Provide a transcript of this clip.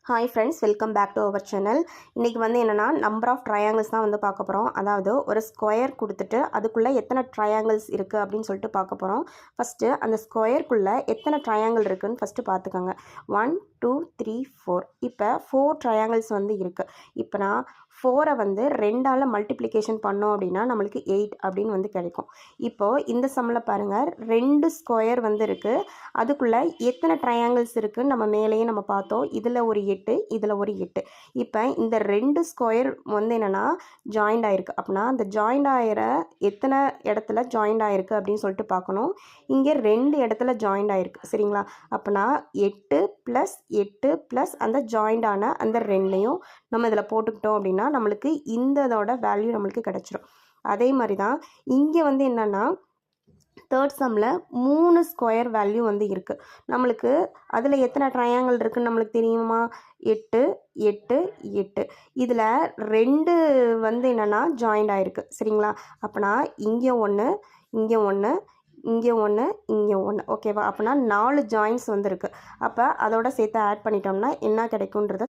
Hi friends, welcome back to our channel. இன்றைக்கி வந்து என்னென்னா நம்பர் ஆஃப் ட்ரையாங்கிள்ஸ் தான் வந்து பார்க்க போகிறோம். அதாவது ஒரு ஸ்கொயர் கொடுத்துட்டு அதுக்குள்ளே எத்தனை ட்ரையாங்கிள்ஸ் இருக்குது அப்படின்னு சொல்லிட்டு பார்க்க போகிறோம். ஃபஸ்ட்டு அந்த ஸ்கொயருக்குள்ளே எத்தனை ட்ரையாங்கிள் இருக்குதுன்னு ஃபஸ்ட்டு பார்த்துக்கோங்க. 1 2 3 4. இப்போ 4 ட்ரையாங்கிள்ஸ் வந்து இருக்குது. இப்போ நான் 4 வந்து 2ஆல் மல்டிப்ளிகேஷன் பண்ணோம் அப்படின்னா நம்மளுக்கு 8 அப்படின்னு வந்து கிடைக்கும். இப்போது இந்த சம்மில் பாருங்கள், 2 ஸ்கொயர் வந்து இருக்குது. அதுக்குள்ளே எத்தனை ட்ரையாங்கிள்ஸ் இருக்குதுன்னு நம்ம மேலேயே நம்ம பார்த்தோம். இதில் ஒரு 8, இதில் ஒரு 8. இப்போ இந்த 2 ஸ்கொயர் வந்து என்னென்னா ஜாயிண்ட் ஆகிருக்கு. அப்படின்னா அந்த ஜாயிண்ட் ஆகிற எத்தனை இடத்துல ஜாயிண்ட் ஆகிருக்கு அப்படின்னு சொல்லிட்டு பார்க்கணும். இங்கே 2 இடத்துல ஜாயிண்ட் ஆகிருக்கு, சரிங்களா? அப்படின்னா 8 + 8 + அந்த ஜாயிண்டான அந்த 2ஐயும் நம்ம இதில் போட்டுக்கிட்டோம் அப்படின்னா நம்மளுக்கு இதோட வேல்யூ நம்மளுக்கு கிடச்சிரும். அதே மாதிரி தான் இங்கே வந்து என்னென்னா தேர்ட் சம்மில் 3 ஸ்கொயர் வேல்யூ வந்து இருக்குது நம்மளுக்கு. அதில் எத்தனை ட்ரையாங்கிள் இருக்குதுன்னு நம்மளுக்கு தெரியுமா? 8 8 8. இதில் 2 வந்து என்னென்னா ஜாயிண்ட் ஆகிருக்கு, சரிங்களா? அப்போனா இங்கே 1, இங்கே 1, இங்கே 1, இங்கே 1, ஓகேவா? அப்போனா 4 ஜாயின்ஸ் வந்து இருக்குது. அப்போ அதோட சேர்த்து ஆட் பண்ணிட்டோம்னா என்ன கிடைக்குன்றத